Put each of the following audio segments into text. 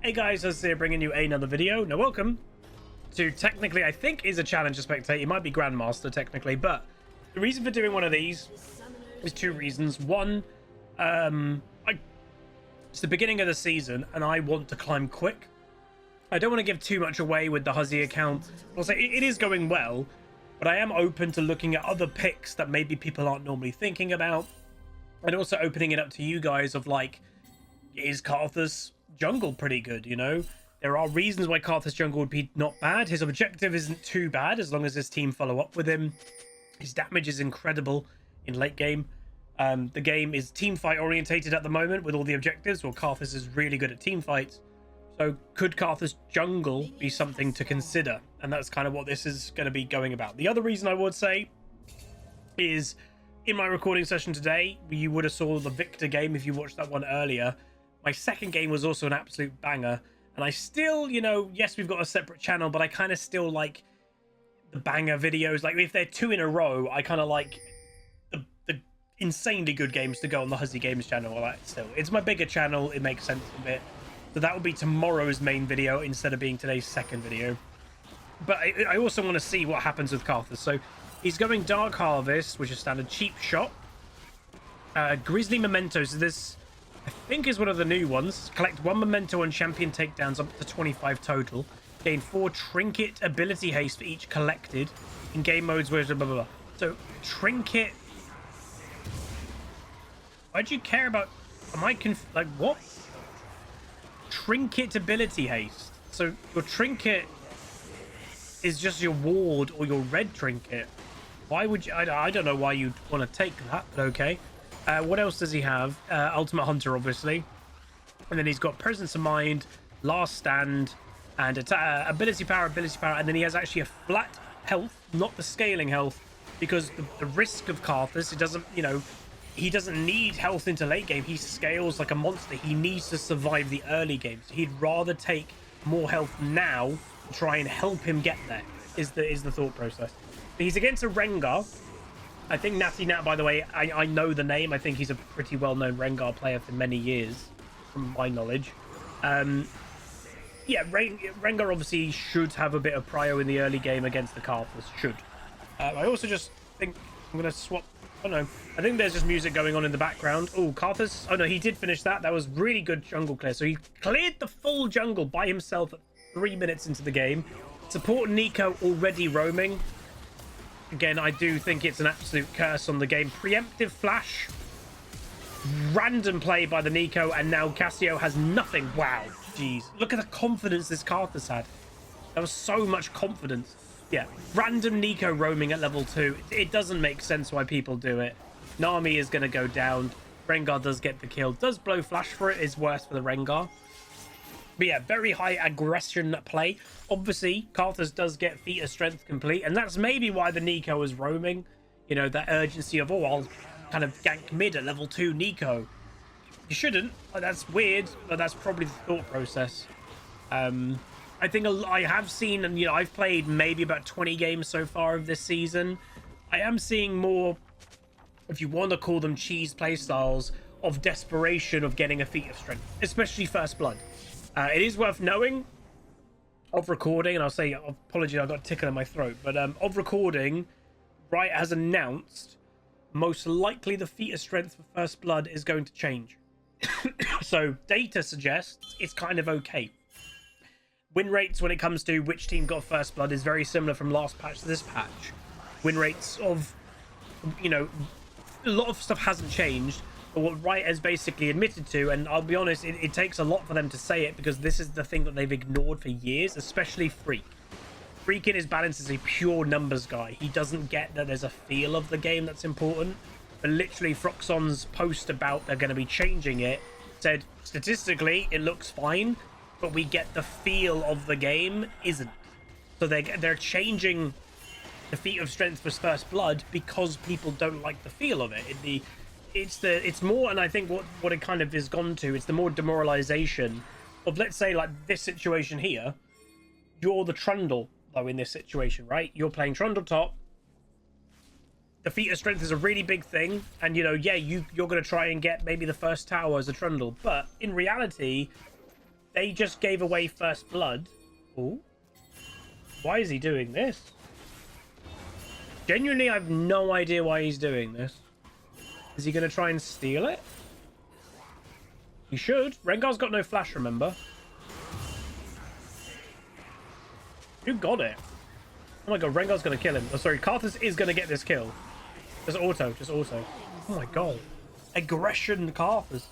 Hey guys, Huzzy here bringing you another video. Now welcome to technically I think is a challenger spectate. It might be Grandmaster technically, but the reason for doing one of these is two reasons. One, it's the beginning of the season and I want to climb quick. I don't want to give too much away with the Huzzy account. I'll say it is going well, but I am open to looking at other picks that maybe people aren't normally thinking about, and also opening it up to you guys of like, is Karthus jungle pretty good? You know, there are reasons why Karthus jungle would be not bad. His objective isn't too bad as long as his team follow up with him. His damage is incredible in late game. The game is team fight orientated at the moment with all the objectives. Well, Karthus is really good at team fights. So could Karthus jungle be something to consider? And that's kind of what this is going to be going about. The other reason I would say is in my recording session today, you would have saw the Victor game if you watched that one earlier. My second game was also an absolute banger. And I still, you know, yes, we've got a separate channel, but I kind of still like the banger videos. Like if they're two in a row, I kind of like the insanely good games to go on the Huzzy Games channel. All that still. It's my bigger channel. It makes sense a bit. So that will be tomorrow's main video instead of being today's second video. But I also want to see what happens with Karthus. So he's going Dark Harvest, which is standard cheap shot. Grizzly Mementos. This, I think, is one of the new ones. Collect 1 memento on champion takedowns up to 25 total. Gain 4 trinket ability haste for each collected in game modes where blah, blah, blah. So trinket. Why do you care about? Am I like what? Trinket ability haste. So your trinket is just your ward or your red trinket. Why would you? I don't know why you'd want to take that, but okay. What else does he have? Ultimate Hunter, obviously. And then he's got Presence of Mind, Last Stand, and ability power, and then he has actually a flat health, not the scaling health, because the risk of Karthus, it doesn't, you know, he doesn't need health into late game. He scales like a monster. He needs to survive the early game. So he'd rather take more health now and try and help him get there, is the thought process. But he's against a Rengar. I think Natty Nat, by the way, I know the name. I think he's a pretty well-known Rengar player for many years, from my knowledge. Yeah, Rengar obviously should have a bit of prio in the early game against the Karthus. Should. I also just think I'm going to swap. Oh no, I think there's just music going on in the background. Oh, Karthus. Oh no, he did finish that. That was really good jungle clear. So he cleared the full jungle by himself at 3 minutes into the game. Support Nico already roaming. Again, I do think it's an absolute curse on the game. Preemptive flash. Random play by the Nico, and now Cassio has nothing. Wow, jeez. Look at the confidence this Karthus had. There was so much confidence. Yeah, random Nico roaming at level 2. It doesn't make sense why people do it. Nami is going to go down. Rengar does get the kill. Does blow flash for it, is worse for the Rengar. But yeah, very high aggression play. Obviously, Karthus does get feat of strength complete, and that's maybe why the Nico is roaming. You know, that urgency of, oh, I'll kind of gank mid at level 2 Nico. You shouldn't. That's weird, but that's probably the thought process. I think I have seen, and you know, I've played maybe about 20 games so far of this season. I am seeing more, if you want to call them cheese playstyles, of desperation of getting a feat of strength, especially First Blood. It is worth knowing, of recording, and I'll say, apologies, I've got a tickle in my throat, but of recording, Riot has announced most likely the feat of strength for First Blood is going to change. So data suggests it's kind of okay. Win rates when it comes to which team got First Blood is very similar from last patch to this patch. Win rates of, you know, a lot of stuff hasn't changed, but what Riot has basically admitted to, and I'll be honest, it takes a lot for them to say it, because this is the thing that they've ignored for years, especially Freak. Freak in his balance is a pure numbers guy. He doesn't get that there's a feel of the game that's important. But literally, Froxon's post about they're going to be changing it said, statistically, it looks fine, but we get the feel of the game isn't. So they're changing the feat of strength for First Blood because people don't like the feel of it. It's more, and I think what it kind of is gone to, it's the more demoralization of, let's say, like this situation here. You're the Trundle though in this situation, right? You're playing Trundle top. The feat of strength is a really big thing, and you know, yeah, you're going to try and get maybe the first tower as a Trundle, but in reality, they just gave away first blood. Oh, why is he doing this? Genuinely, I have no idea why he's doing this. Is he going to try and steal it? He should. Rengar's got no flash, remember? Who got it? Oh my god, Rengar's going to kill him. Oh, sorry, Karthus is going to get this kill. Just auto, just auto. Oh my god. Aggression Karthus.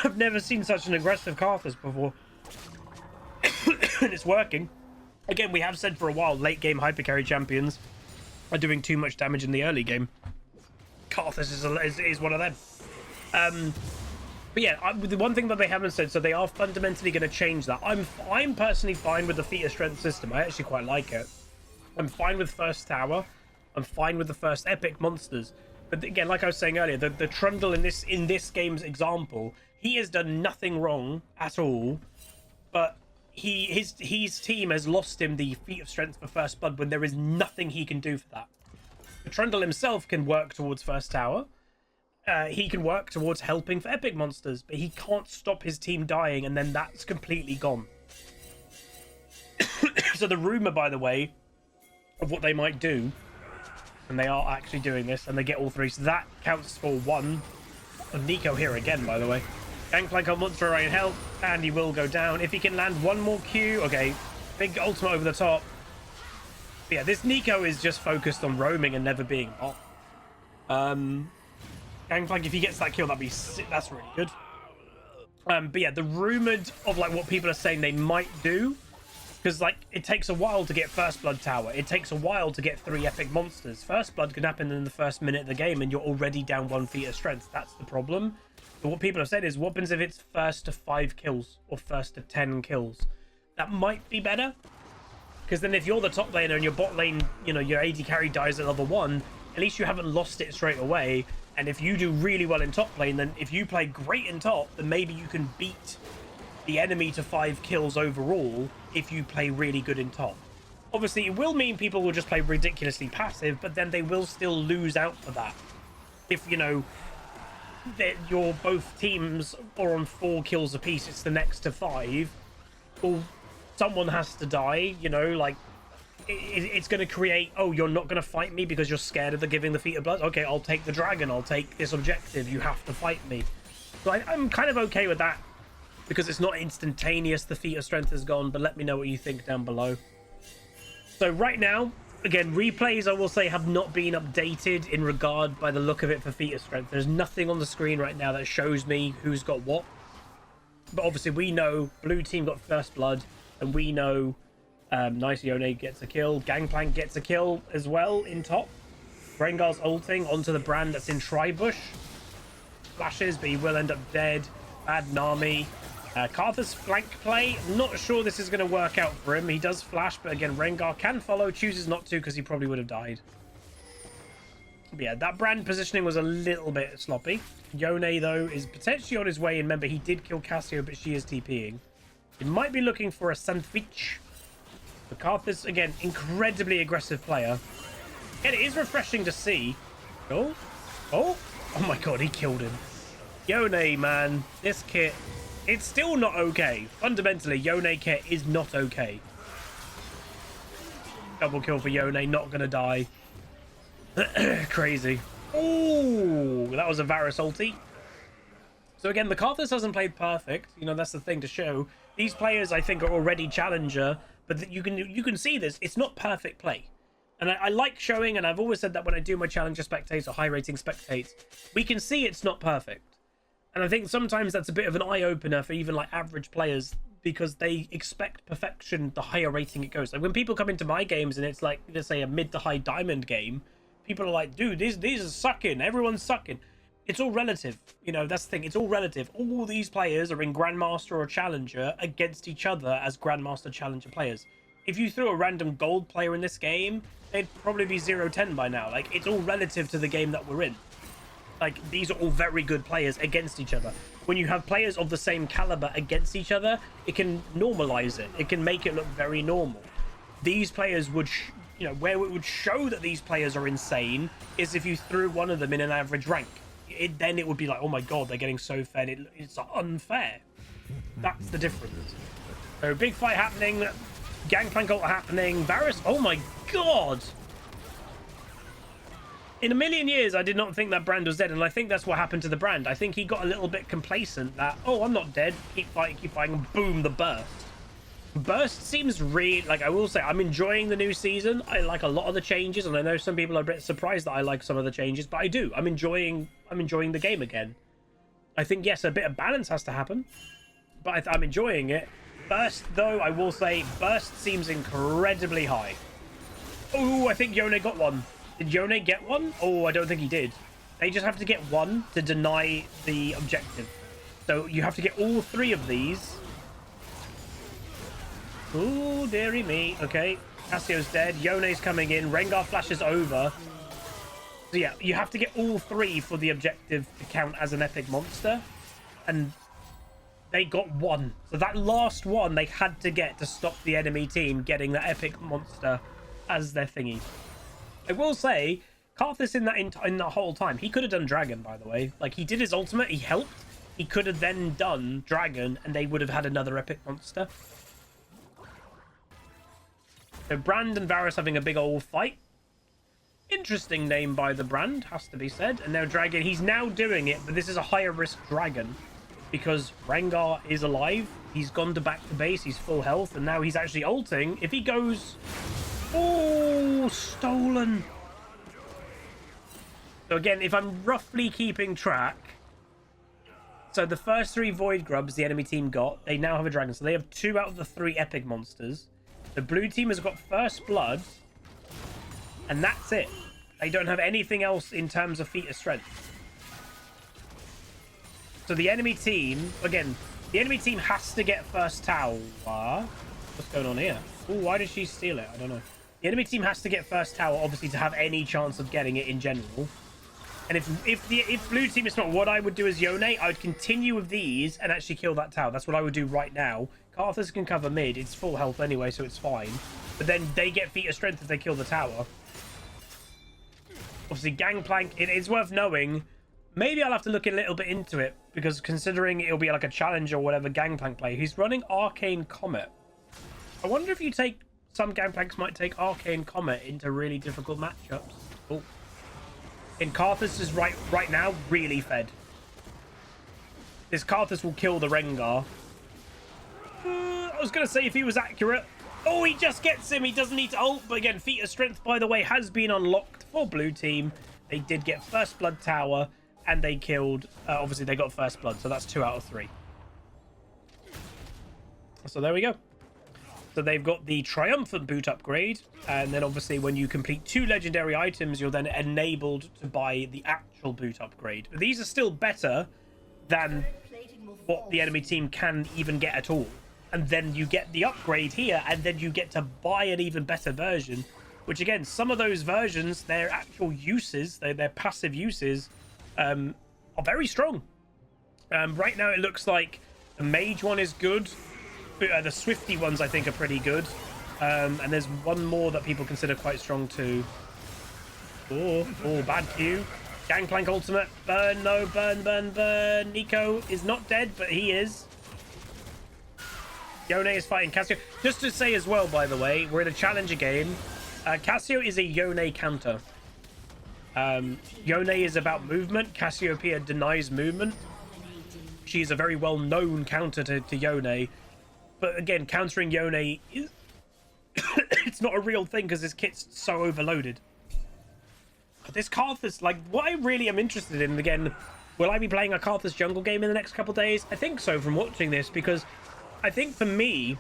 I've never seen such an aggressive Karthus before. And it's working. Again, we have said for a while, late game hypercarry champions are doing too much damage in the early game. Karthus is one of them. But yeah, the one thing that they haven't said, so they are fundamentally going to change that. I'm personally fine with the feat of strength system. I actually quite like it. I'm fine with first tower. I'm fine with the first epic monsters. But again, like I was saying earlier, the Trundle in this game's example, he has done nothing wrong at all. But his team has lost him the feat of strength for first blood when there is nothing he can do for that. The Trundle himself can work towards first tower. He can work towards helping for epic monsters, but he can't stop his team dying, and then that's completely gone. So the rumor, by the way, of what they might do, and they are actually doing this, and they get all three, so that counts for one. And Nico here again, by the way. Gangplank on Monster Array in health, and he will go down. If he can land one more Q, okay, big ultimate over the top. But yeah, this Nico is just focused on roaming and never being off. Gangplank, if he gets that kill, that'd be sick. That's really good. But yeah, the rumored of like what people are saying they might do, because like it takes a while to get first blood tower. It takes a while to get 3 epic monsters. First blood can happen in the first minute of the game, and you're already down 1 feat of strength. That's the problem. But what people have said is, what happens if it's first to 5 kills or first to 10 kills? That might be better, because then if you're the top laner and your bot lane, you know, your AD carry dies at level 1, at least you haven't lost it straight away. And if you do really well in top lane, then if you play great in top, then maybe you can beat the enemy to 5 kills overall if you play really good in top. Obviously, it will mean people will just play ridiculously passive, but then they will still lose out for that. If, you know, that your both teams are on 4 kills apiece, it's the next to 5, well, someone has to die, you know, like, it's going to create, oh, you're not going to fight me because you're scared of the giving the feat of blood. Okay, I'll take the dragon. I'll take this objective. You have to fight me. So I'm kind of okay with that because it's not instantaneous. The feat of strength is gone, but let me know what you think down below. So right now, again, replays, I will say, have not been updated in regard by the look of it for feat of strength. There's nothing on the screen right now that shows me who's got what. But obviously we know blue team got first blood, and we know nice Yone gets a kill. Gangplank gets a kill as well in top. Rengar's ulting onto the brand that's in Tribush. Flashes, but he will end up dead. Bad Nami. Karthus flank play. Not sure this is going to work out for him. He does flash, but again, Rengar can follow. Chooses not to because he probably would have died. But yeah, that brand positioning was a little bit sloppy. Yone, though, is potentially on his way. And remember, he did kill Cassio, but she is TPing. He might be looking for a sandwich. But Karthus, again, incredibly aggressive player. And it is refreshing to see. Oh, oh my god, he killed him. Yone, man, this kit, it's still not okay. Fundamentally, Yone kit is not okay. Double kill for Yone, not gonna die. Crazy. Oh, that was a Varus ulti. So again, the Karthus hasn't played perfect. You know, that's the thing to show. These players, I think, are already challenger. But you can see this. It's not perfect play. And I like showing, and I've always said that when I do my challenger spectates or high rating spectates, we can see it's not perfect. And I think sometimes that's a bit of an eye-opener for even like average players, because they expect perfection the higher rating it goes. Like when people come into my games and it's like, let's say, a mid to high diamond game, people are like, dude, these are sucking. Everyone's sucking. It's all relative. You know, that's the thing. It's all relative. All these players are in Grandmaster or Challenger against each other as Grandmaster Challenger players. If you threw a random gold player in this game, they'd probably be 0-10 by now. Like, it's all relative to the game that we're in. Like, these are all very good players against each other. When you have players of the same caliber against each other, it can normalize it. It can make it look very normal. These players would, you know, where it would show that these players are insane is if you threw one of them in an average rank. Then it would be like, oh my god, they're getting so fed. It's unfair. That's the difference. So big fight happening, Gangplank ult happening, Varus, oh my god! In a million years, I did not think that Brand was dead, and I think that's what happened to the Brand. I think he got a little bit complacent that, oh, I'm not dead, keep fighting, and boom, the burst. Burst seems really, like, I will say, I'm enjoying the new season. I like a lot of the changes, and I know some people are a bit surprised that I like some of the changes, but I do. I'm enjoying the game again. I think, yes, a bit of balance has to happen, but I'm enjoying it. Burst, though, I will say, Burst seems incredibly high. Oh, I think Yone got one. Did Yone get one? Oh, I don't think he did. They just have to get one to deny the objective. So you have to get all three of these. Oh, dearie me. Okay, Cassio's dead. Yone's coming in. Rengar flashes over. So yeah, you have to get all three for the objective to count as an epic monster. And they got one. So that last one they had to get to stop the enemy team getting that epic monster as their thingy. I will say, Karthus in that whole time, he could have done Dragon, by the way. Like, he did his ultimate, he helped. He could have then done Dragon, and they would have had another epic monster. So Brand and Varus having a big old fight. Interesting name by the Brand, has to be said. And now Dragon, he's now doing it, but this is a higher risk Dragon. Because Rengar is alive. He's gone back to base, he's full health, and now he's actually ulting. If he goes... Oh, stolen. So again, if I'm roughly keeping track, so the first three Void Grubs the enemy team got, they now have a Dragon. So they have 2 out of the 3 epic monsters. The blue team has got First Blood, and that's it. They don't have anything else in terms of feat of strength. So the enemy team, again, the enemy team has to get First Tower. What's going on here? Oh, why did she steal it? I don't know. The enemy team has to get First Tower, obviously, to have any chance of getting it in general. And if blue team is not, what I would do as Yone, I would continue with these and actually kill that tower. That's what I would do right now. Karthus can cover mid. It's full health anyway, so it's fine. But then they get feat of strength if they kill the tower. Obviously, Gangplank, it is worth knowing. Maybe I'll have to look a little bit into it, because considering it'll be like a challenge or whatever Gangplank play, he's running Arcane Comet. I wonder if you take... Some Gangplanks might take Arcane Comet into really difficult matchups. Oh. And Karthus is right now really fed. This Karthus will kill the Rengar. I was going to say if he was accurate. Oh, he just gets him. He doesn't need to ult. But again, feat of strength, by the way, has been unlocked for blue team. They did get First Blood Tower, and they killed... obviously, they got First Blood, so that's 2 out of 3. So there we go. So they've got the Triumphant Boot upgrade, and then obviously when you complete 2 legendary items, you're then enabled to buy the actual boot upgrade. But these are still better than what the enemy team can even get at all. And then you get the upgrade here, and then you get to buy an even better version, which again, some of those versions, their actual uses, their passive uses, are very strong. Right now it looks like the Mage one is good. The Swifty ones, I think, are pretty good. And there's one more that people consider quite strong too. Oh, bad Q. Gangplank ultimate. Burn, no, burn. Nico is not dead, but he is. Yone is fighting Cassio. Just to say as well, by the way, we're in a challenger game. Cassio is a Yone counter. Yone is about movement. Cassiopeia denies movement. She's a very well-known counter to Yone. But again, countering Yone is... it's not a real thing because this kit's so overloaded. But this Karthus, like, what I really am interested in, again, will I be playing a Karthus jungle game in the next couple of days? I think so from watching this, because I think for me,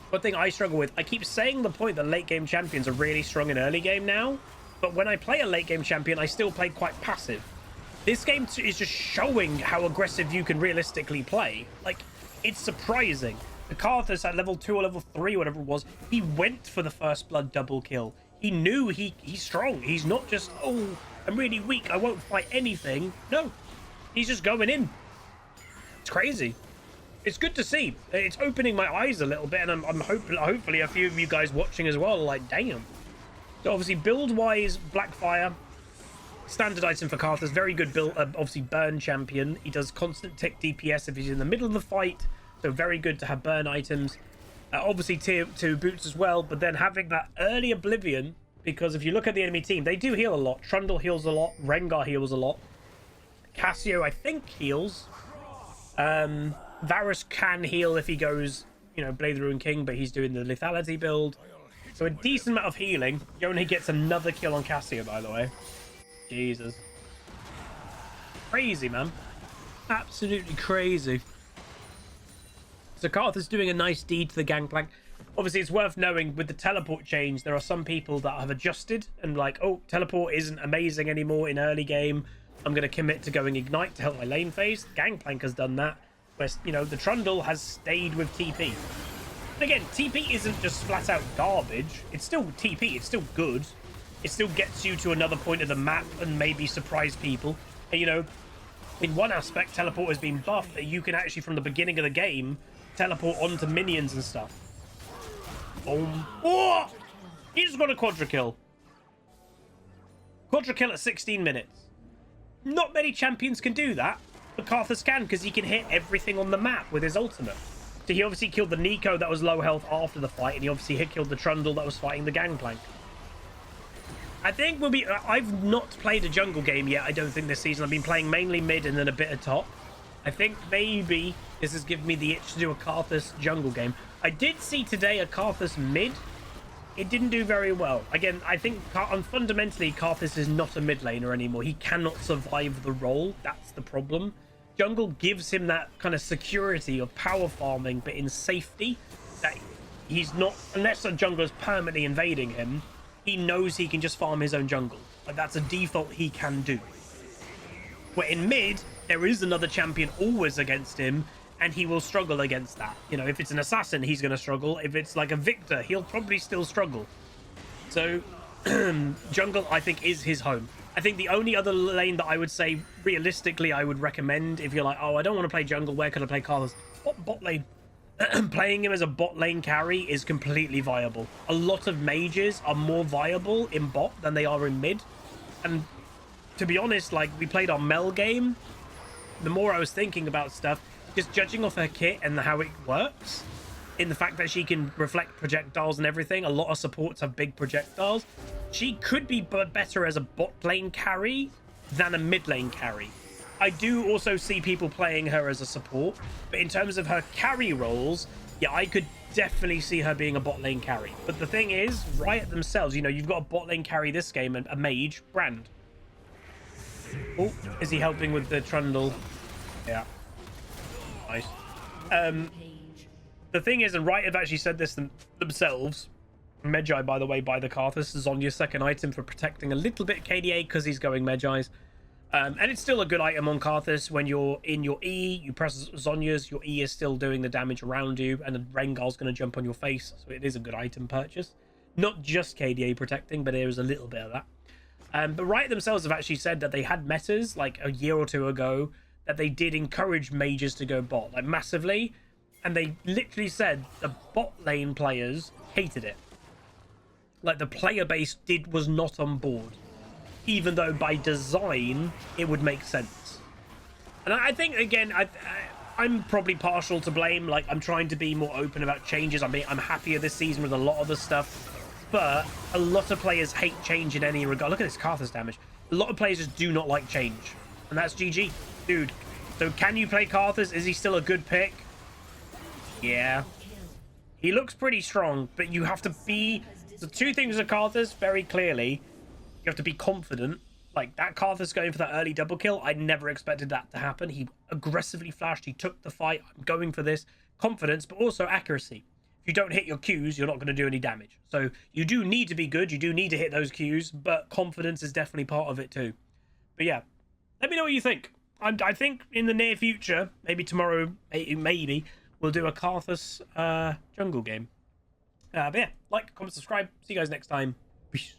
one thing I struggle with, I keep saying the point that late game champions are really strong in early game now, but when I play a late game champion, I still play quite passive. This game is just showing how aggressive you can realistically play. Like, it's surprising. The Karthus at level 2 or level 3, whatever it was, he went for the First Blood double kill. He knew he's strong. He's not just, oh, I'm really weak, I won't fight anything. No, he's just going in. It's crazy. It's good to see. It's opening my eyes a little bit, and I'm hopefully a few of you guys watching as well are like, damn. So obviously, build-wise, Blackfire, standard item for Karthus, very good build. Obviously, burn champion. He does constant tick DPS if he's in the middle of the fight. So very good to have burn items. Obviously tier 2 boots as well, but then having that early oblivion, because if you look at the enemy team, they do heal a lot. Trundle heals a lot. Rengar heals a lot. Cassio, I think, heals. Varus can heal if he goes, you know, Blade the Ruin King, but he's doing the lethality build. So a decent amount of healing. Yone gets another kill on Cassio, by the way. Jesus. Crazy, man. Absolutely crazy. So Karthus doing a nice deed to the Gangplank. Obviously, it's worth knowing with the teleport change, there are some people that have adjusted and like, oh, teleport isn't amazing anymore in early game. I'm going to commit to going Ignite to help my lane phase. Gangplank has done that. Where, you know, the Trundle has stayed with TP. And again, TP isn't just flat out garbage. It's still TP. It's still good. It still gets you to another point of the map and maybe surprise people. And, you know, in one aspect, teleport has been buffed that you can actually, from the beginning of the game, teleport onto minions and stuff. Boom. Oh! He just got a quadra kill. Quadra kill at 16 minutes. Not many champions can do that, but Karthus can because he can hit everything on the map with his ultimate. So he obviously killed the Nico that was low health after the fight, and he obviously killed the Trundle that was fighting the Gangplank. I think we'll be... I've not played a jungle game yet, I don't think, this season. I've been playing mainly mid and then a bit of top. I think maybe this has given me the itch to do a Karthus jungle game. I did see today a Karthus mid. It didn't do very well. Again, I think fundamentally Karthus is not a mid laner anymore. He cannot survive the role. That's the problem. Jungle gives him that kind of security of power farming, but in safety. That he's not, unless a jungler is permanently invading him, he knows he can just farm his own jungle. Like, that's a default he can do. Where in mid, there is another champion always against him, and he will struggle against that. You know, if it's an assassin, he's going to struggle. If it's like a Victor, he'll probably still struggle. So, jungle, I think, is his home. I think the only other lane that I would say, realistically, I would recommend, if you're like, oh, I don't want to play jungle, where could I play Karthus? What bot lane? Playing him as a bot lane carry is completely viable. A lot of mages are more viable in bot than they are in mid. And to be honest, like, we played our Mel game. The more I was thinking about stuff, just judging off her kit and how it works, in the fact that she can reflect projectiles and everything, a lot of supports have big projectiles. She could be better as a bot lane carry than a mid lane carry. I do also see people playing her as a support, but in terms of her carry roles, yeah, I could definitely see her being a bot lane carry. But the thing is, Riot themselves, you know, you've got a bot lane carry this game, and a mage, Brand. Oh, is he helping with the Trundle? Yeah. Nice. The thing is, and Riot have actually said this themselves. Medjay, by the way, by the Karthus, Zonya's second item for protecting a little bit KDA because he's going Medjay's. And it's still a good item on Karthus. When you're in your E, you press Zonya's, your E is still doing the damage around you, and the Rengar's going to jump on your face. So it is a good item purchase. Not just KDA protecting, but there is a little bit of that. But Riot themselves have actually said that they had metas, like a year or two ago, that they did encourage mages to go bot, like massively. And they literally said the bot lane players hated it. Like, the player base was not on board. Even though by design, it would make sense. And I think, again, I'm probably partial to blame. Like, I'm trying to be more open about changes. I'm happier this season with a lot of the stuff. But a lot of players hate change in any regard. Look at this Karthus damage. A lot of players just do not like change. And that's GG. Dude, so can you play Karthus? Is he still a good pick? Yeah. He looks pretty strong, but you have to be... So two things with Karthus, very clearly. You have to be confident. Like, that Karthus going for that early double kill, I never expected that to happen. He aggressively flashed. He took the fight. I'm going for this. Confidence, but also accuracy. If you don't hit your Qs, you're not going to do any damage. So you do need to be good. You do need to hit those Qs, but confidence is definitely part of it too. But yeah, let me know what you think. I think in the near future, maybe tomorrow, maybe, we'll do a Karthus jungle game. But yeah, like, comment, subscribe. See you guys next time. Peace.